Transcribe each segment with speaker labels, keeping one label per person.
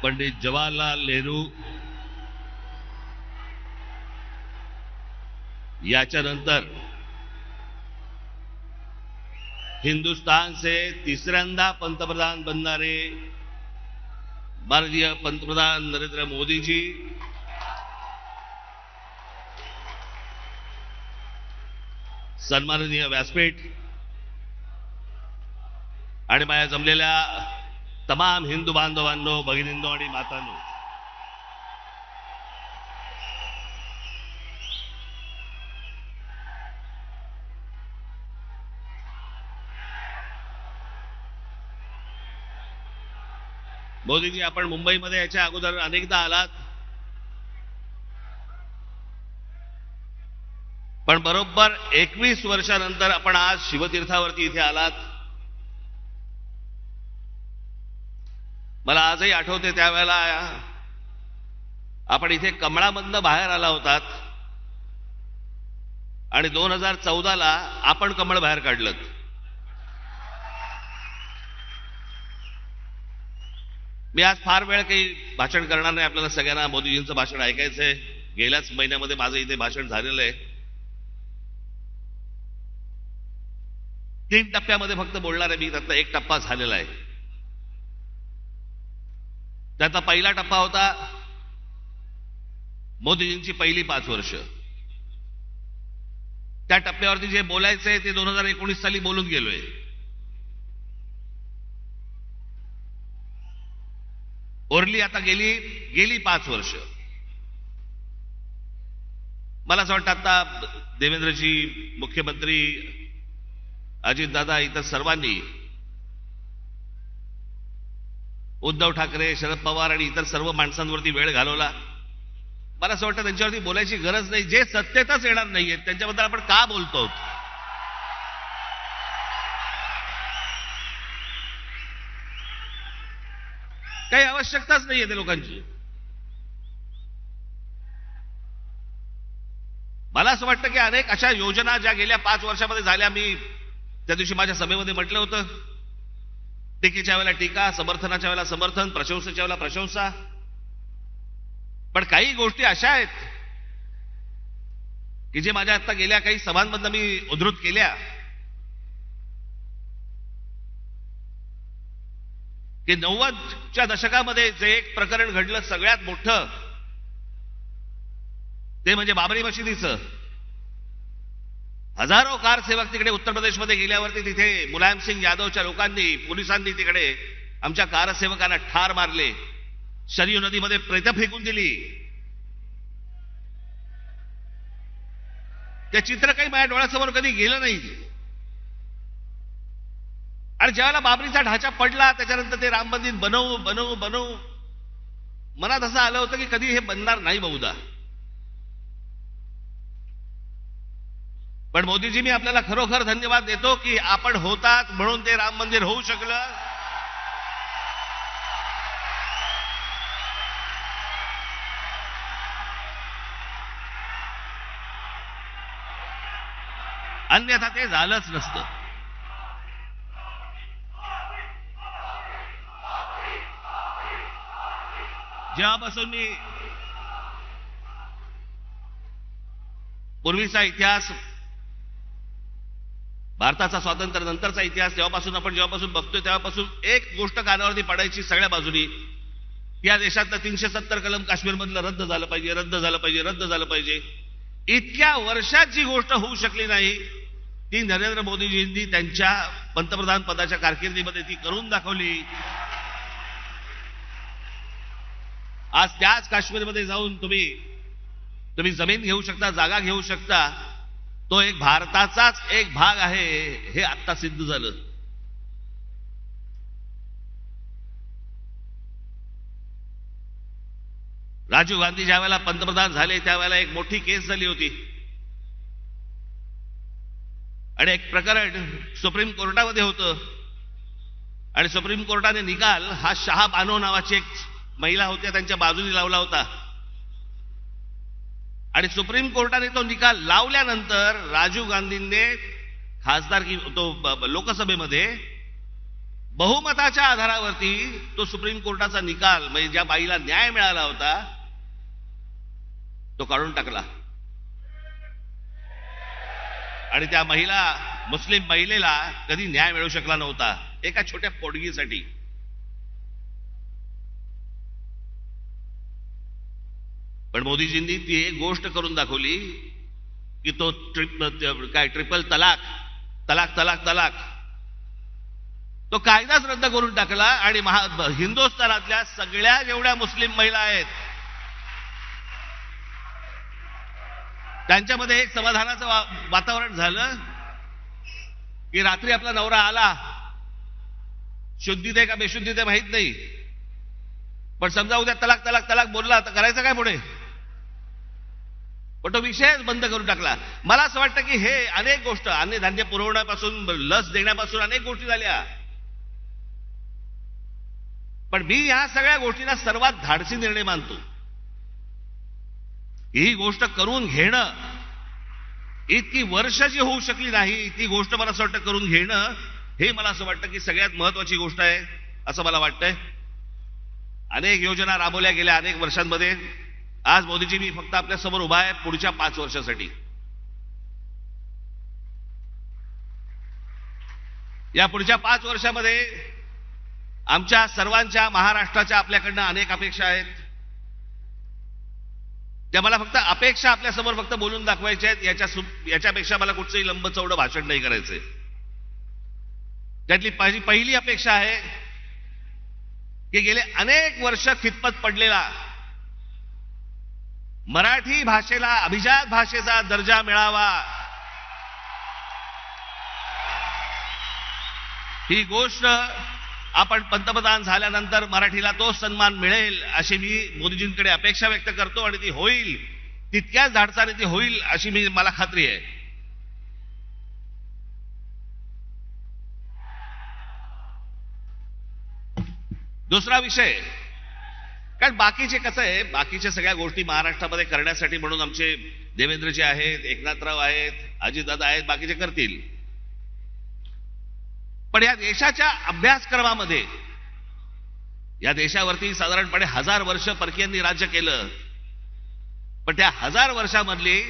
Speaker 1: पंडित जवाहरलाल नेहरू, याच्यानंतर हिंदुस्तान से तिसऱ्यांदा पंतप्रधान बनणारे भारतीय पंतप्रधान नरेंद्र मोदी जी, सन्माननीय व्यासपीठ आणि माझ्या जमलेल्या तमाम हिंदू बांधवांनो, भगिनींनो आणि मातांनो, मोदीजी, आपण मुंबईमध्ये याच्या अगोदर अनेकदा आलात, पण बरोबर 21 वर्षानंतर आपण आज शिवतीर्थावरती इथे आलात. मला आजही आठवते त्यावेळेला आपण इथे कमळामधनं बाहेर आला होतात आणि 2014ला आपण कमळ बाहेर काढलं. मी आज फार वेळ काही भाषण करणार नाही. आपल्याला सगळ्यांना मोदीजींचं भाषण ऐकायचंय. गेल्याच महिन्यामध्ये माझं इथे भाषण झालेलं आहे. 3 टप्प्यामध्ये फक्त बोलणार आहे मी. त्यातला 1 टप्पा झालेला आहे. त्याचा पहिला टप्पा होता मोदीजींची पहिली 5 वर्ष. त्या टप्प्यावरती जे बोलायचंय ते 2019 साली बोलून गेलोय. ओरली आता गेली 5 वर्ष. मला असं वाटतं आता देवेंद्रजी, मुख्यमंत्री अजितदादा, इतर सर्वांनी, उद्धव ठाकरे, शरद पवार आणि इतर सर्व माणसांवरती वेळ घालवला. मला असं वाटतं त्यांच्यावरती बोलायची गरज नाही. जे सत्तेतच येणार नाहीये त्यांच्याबद्दल आपण का बोलतो? काही आवश्यकताच नाहीये त्या लोकांची. मला असं वाटतं की अनेक अशा योजना ज्या गेल्या 5 वर्षामध्ये झाल्या, मी त्या दिवशी माझ्या सभेमध्ये म्हटलं होतं, टीकेच्या वेळेला टीका, समर्थनाच्या वेळेला समर्थन, प्रशंसेच्या वेळेला प्रशंसा. पण काही गोष्टी अशा आहेत की जे माझ्या आता गेल्या काही सभांमधनं मी उद्धृत केल्या की 90च्या दशकामध्ये जे एक प्रकरण घडलं सगळ्यात मोठं, ते म्हणजे बाबरी मशिदीचं. हजारो कारसेवक तिकडे उत्तर प्रदेशमध्ये गेल्यावरती तिथे मुलायम सिंग यादवच्या लोकांनी, पोलिसांनी तिकडे आमच्या कारसेवकांना ठार मारले, शरयू नदीमध्ये प्रेत फेकून दिली. ते चित्र काही माझ्या डोळ्यासमोर कधी गेलं नाही. आणि ज्यावेळेला बाबरीचा ढाचा पडला, त्याच्यानंतर ते राम मंदिर बनवू मनात असं आलं होतं की कधी हे बनणार नाही बहुधा. पण मोदीजी, मी आपल्याला खरोखर धन्यवाद देतो की आपण होतात म्हणून ते राम मंदिर होऊ शकलं. अन्यथा ते झालंच नसतं. जेव्हापासून मी पूर्वीचा इतिहास, भारताचा स्वातंत्र्य नंतरचा इतिहास जेव्हापासून बघतोय, तेव्हापासून एक गोष्ट कानावरती पडायची सगळ्या बाजूनी, या देशातलं 370 कलम काश्मीरमधलं रद्द झालं पाहिजे. इतक्या वर्षात जी गोष्ट होऊ शकली नाही, ती नरेंद्र मोदीजींनी त्यांच्या पंतप्रधान पदाच्या कारकिर्दीमध्ये ती करून दाखवली. आज त्याच काश्मीरमध्ये जाऊन तुम्ही जमीन घेऊ शकता, जागा घेऊ शकता. तो एक भारताचाच एक भाग आहे, हे आत्ता सिद्ध झालं. राजीव गांधी ज्या वेळेला पंतप्रधान झाले, त्यावेळेला एक मोठी केस झाली होती आणि एक प्रकरण सुप्रीम कोर्टामध्ये होतं. आणि सुप्रीम कोर्टाने निकाल हा शहा बानो नावाची एक महिला होत्या त्यांच्या बाजूने लावला होता. आणि सुप्रीम कोर्टाने तो निकाल लावल्यानंतर राजीव गांधींनी लोकसभेमध्ये बहुमताच्या आधारावरती तो सुप्रीम कोर्टाचा निकाल म्हणजे ज्या बाईला न्याय मिळाला होता तो काढून टाकला आणि त्या मुस्लिम महिलेला कधी न्याय मिळू शकला नव्हता एका छोट्या पोटगीसाठी. पण मोदीजींनी ती एक गोष्ट करून दाखवली की तो ट्रिपल तलाक तलाक तलाक तलाक तो कायदाच रद्द करून टाकला आणि हिंदुस्थानातल्या सगळ्या जेवढ्या मुस्लिम महिला आहेत त्यांच्यामध्ये एक समाधानाचं वातावरण झालं की रात्री आपला नवरा आला, शुद्धीत आहे का बेशुद्धीत आहे माहित नाही, पण समजा उद्या तलाक तलाक तलाक बोलला तर करायचं काय पुढे? पण तो विषयच बंद करून टाकला. मला असं वाटतं की हे अनेक गोष्ट अन्नधान्य पुरवण्यापासून लस देण्यापासून अनेक गोष्टी झाल्या, पण मी या सगळ्या गोष्टींना सर्वात धाडसी निर्णय मानतो. ही गोष्ट करून घेणं इतकी वर्ष जी होऊ शकली नाही ती गोष्ट मला असं वाटतं करून घेणं हे मला असं वाटतं की सगळ्यात महत्वाची गोष्ट आहे असं मला वाटतंय. अनेक योजना राबवल्या गेल्या अनेक वर्षांमध्ये. आज मोदीजी मी फक्त आपल्या समोर उभा आहे पुढच्या 5 वर्षासाठी. या पुढच्या 5 वर्षामध्ये आमच्या सर्वांच्या महाराष्ट्राच्या आपल्याकडनं अनेक अपेक्षा आहेत. त्या मला फक्त अपेक्षा आपल्या समोर फक्त बोलून दाखवायच्या आहेत. याच्यापेक्षा मला कुठचंही लंबचौडं भाषण नाही करायचंय. त्यातली पहिली अपेक्षा आहे की गेले अनेक वर्ष खितपत पडलेला मराठी भाषेला अभिजात भाषेचा दर्जा मिळावा. ही गोष्ट आपण पंतप्रधान झाल्यानंतर मराठीला तो सन्मान मिळेल अशी मी मोदीजींकडे अपेक्षा व्यक्त करतो आणि ती होईल, तितक्याच धाडसाने ती होईल अशी मला खात्री आहे. दुसरा विषय, कारण बाकीचे कसं आहे, बाकीच्या सगळ्या गोष्टी महाराष्ट्रामध्ये करण्यासाठी म्हणून आमचे देवेंद्रजी आहेत, एकनाथराव आहेत, अजितदादा आहेत, बाकीचे करतील. पण या देशाच्या अभ्यासक्रमामध्ये या देशावरती साधारणपणे 1000 वर्ष परकीयांनी राज्य केलं, पण त्या 1000 वर्षामधली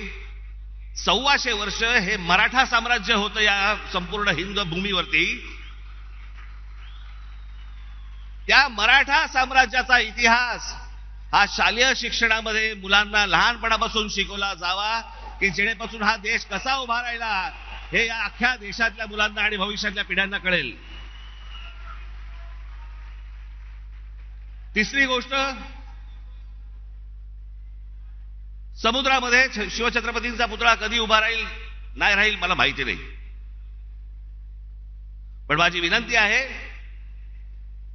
Speaker 1: 1400 वर्ष हे मराठा साम्राज्य होतं या संपूर्ण हिंद भूमीवरती. त्या मराठा साम्राज्याचा इतिहास हा शालेय शिक्षणामध्ये मुलांना लहानपणापासून शिकवला जावा की जेणेपासून हा देश कसा उभा राहिला हे या अख्ख्या देशातल्या मुलांना आणि भविष्यातल्या पिढ्यांना कळेल. तिसरी गोष्ट, समुद्रामध्ये शिवछत्रपतींचा पुतळा कधी उभा राहील नाही राहील मला माहिती नाही, पण माझी विनंती आहे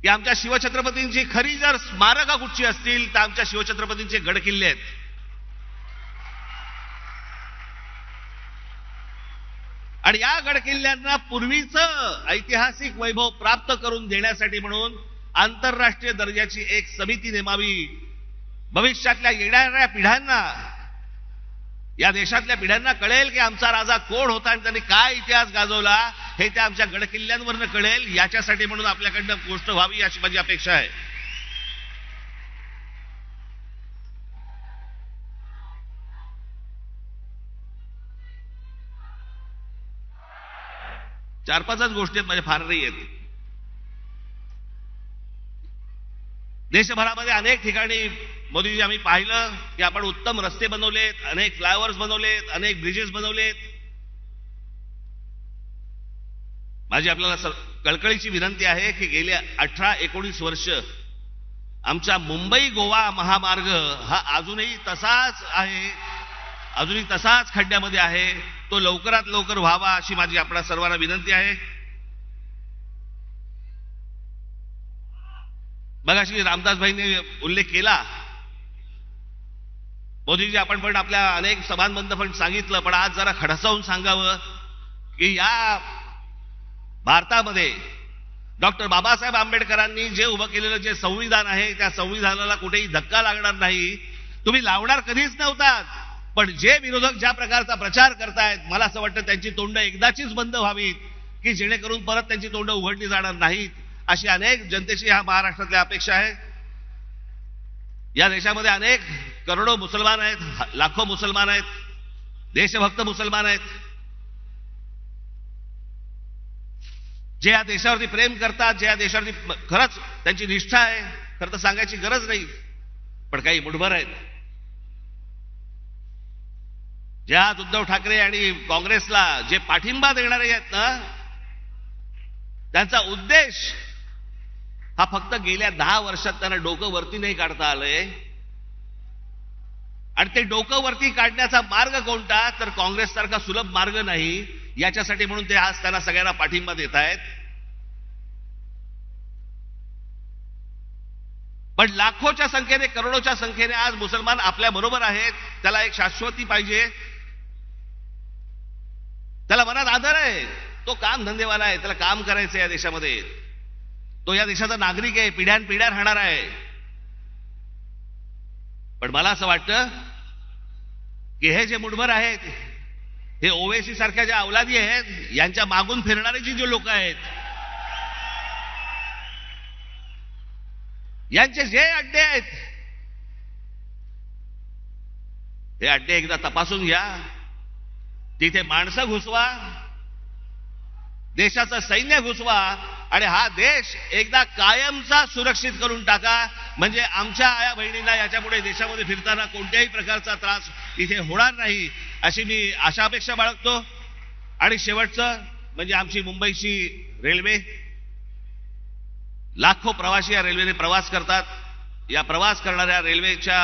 Speaker 1: की आमच्या शिवछत्रपतींची खरी जर स्मारकं कुठची असतील तर आमच्या शिवछत्रपतींचे गडकिल्ले आहेत. आणि या गडकिल्ल्यांना पूर्वीचं ऐतिहासिक वैभव प्राप्त करून देण्यासाठी म्हणून आंतरराष्ट्रीय दर्जाची एक समिती नेमावी. भविष्यातल्या येणाऱ्या पिढ्यांना, या देशातल्या पिढ्यांना कळेल की आमचा राजा कोण होता आणि त्यांनी काय इतिहास गाजवला हे त्या आमच्या गडकिल्ल्यांवरनं कळेल. याच्यासाठी म्हणून आपल्याकडनं गोष्ट व्हावी अशी माझी अपेक्षा आहे. चार पाचच गोष्टी आहेत, माझ्या फार नाही आहेत. देशभरामध्ये अनेक ठिकाणी मोदीजी आम्ही पाहिलं की आपण उत्तम रस्ते बनवलेत, अनेक फ्लायओव्हर्स बनवलेत, अनेक ब्रिजेस बनवलेत. माझी आपल्याला कळकळीची विनंती आहे की गेल्या 18-19 वर्ष आमचा मुंबई गोवा महामार्ग हा अजूनही तसाच आहे, अजूनही तसाच खड्ड्यामध्ये आहे. तो लवकरात लवकर व्हावा अशी माझी आपल्या सर्वांना विनंती आहे. मगाशी रामदासभाईंनी उल्लेख केला, मोदीजी आपण पण आपल्या अनेक सभांमधून पण सांगितलं, पण आज जरा खडसावून सांगावं की या भारतामध्ये डॉक्टर बाबासाहेब आंबेडकरांनी जे उभं केलेलं जे संविधान आहे त्या संविधानाला कुठेही धक्का लागणार नाही. तुम्ही लावणार कधीच नव्हतात, पण जे विरोधक ज्या प्रकारचा प्रचार करतायत मला असं वाटतं त्यांची तोंड एकदाचीच बंद व्हावीत की जेणेकरून परत त्यांची तोंड उघडली जाणार नाहीत. अशी अनेक जनतेची ह्या महाराष्ट्रातल्या अपेक्षा आहे. या देशामध्ये अनेक करोडो मुसलमान आहेत, लाखो मुसलमान आहेत, देशभक्त मुसलमान आहेत, जे या देशावरती प्रेम करतात, जे या देशावरती खरंच त्यांची निष्ठा आहे. खरं तर सांगायची गरज नाही, पण काही मुठभर आहेत जे आज उद्धव ठाकरे आणि काँग्रेसला जे पाठिंबा देणारे आहेत ना, त्यांचा उद्देश हा फक्त गेल्या 10 वर्षात त्यांना डोकं वरती नाही काढता आलंय. आणि ते डोकं वरती काढण्याचा मार्ग कोणता, तर काँग्रेस सारखा सुलभ मार्ग नाही. याच्यासाठी म्हणून ते आज त्यांना सगळ्यांना पाठिंबा देत आहेत. पण लाखोच्या संख्येने, करोडोच्या संख्येने आज मुसलमान आपल्या बरोबर आहेत. त्याला एक शाश्वती पाहिजे, त्याला मनात आदर आहे, तो काम धंदेवाला आहे, त्याला काम करायचं या देशामध्ये, तो या देशाचा नागरिक आहे, पिढ्यानपिढ्या राहणार आहे. पण मला असं वाटतं की हे जे मुठभर आहेत, हे ओवेसी सारख्या ज्या अवलादी आहेत, यांच्या मागून फिरणारे जी लोक आहेत, यांचे जे अड्डे आहेत, हे अड्डे एकदा तपासून घ्या. तिथे माणसं घुसवा, देशाचं सैन्य घुसवा आणि हा देश एकदा कायमचा सुरक्षित करून टाका. म्हणजे आमच्या आया बहिणींना याच्यापुढे देशामध्ये फिरताना कोणत्याही प्रकारचा त्रास इथे होणार नाही, अशी मी आशा अपेक्षा बाळगतो. आणि शेवटचं म्हणजे आमची मुंबईची रेल्वे, लाखो प्रवासी या रेल्वेने प्रवास करतात. या प्रवास करणाऱ्या रेल्वेच्या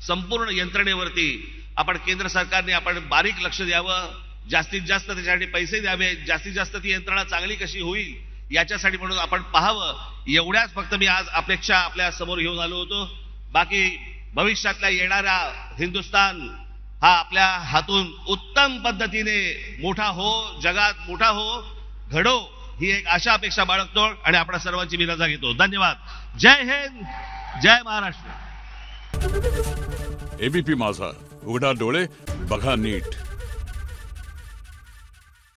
Speaker 1: संपूर्ण यंत्रणेवरती आपण केंद्र सरकारने आपण बारीक लक्ष द्यावं, जास्तीत जास्त त्याच्यासाठी पैसे द्यावे, जास्तीत जास्त ती यंत्रणा चांगली कशी होईल याच्यासाठी म्हणून आपण पाहावं. एवढ्याच फक्त मी आज अपेक्षा आपल्या समोर घेऊन आलो होतो. बाकी भविष्यातल्या येणारा हिंदुस्थान हा आपल्या हातून उत्तम पद्धतीने मोठा हो, जगात मोठा हो, घडो, ही एक आशा अपेक्षा बाळगतो आणि आपल्या सर्वांची मी रजा घेतो. धन्यवाद. जय हिंद, जय महाराष्ट्र.
Speaker 2: एबीपी माझा, उघडा डोळे बघा नीट.